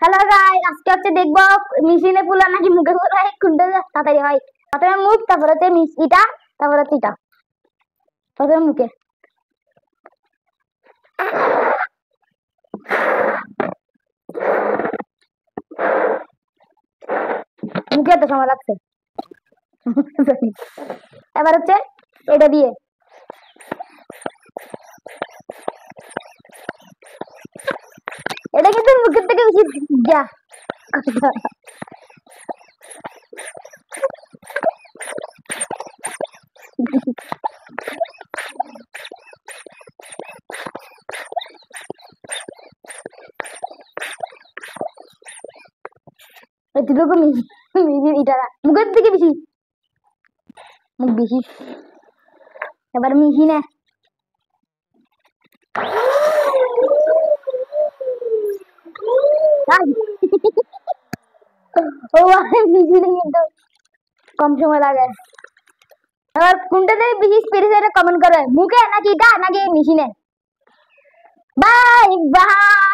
Hello guys, আজকে হচ্ছে দেখবো মেশিনে ফুলা নাকি মুখে ফুলা কোনটা তাড়াতাড়ি হয়। প্রথমে মুখ, তারপর হচ্ছে ইটা, তারপর হচ্ছে ইটা। প্রথমে মুখে। মুখে তো সময় লাগছে। এবার হচ্ছে এটা দিয়ে এটা কিন্তু মুখের থেকে বেশি যা এতটুকু মিহি এটা মুখের থেকে বেশি, মুখ বেশি। এবার মিহি না ও মিহি কিন্তু কম সময় লাগে। এবার কোনটাতে বেশি স্পিড কমেন্ট করে, মুখে নাকি এটা নাকি মেশিনে। Bye bye.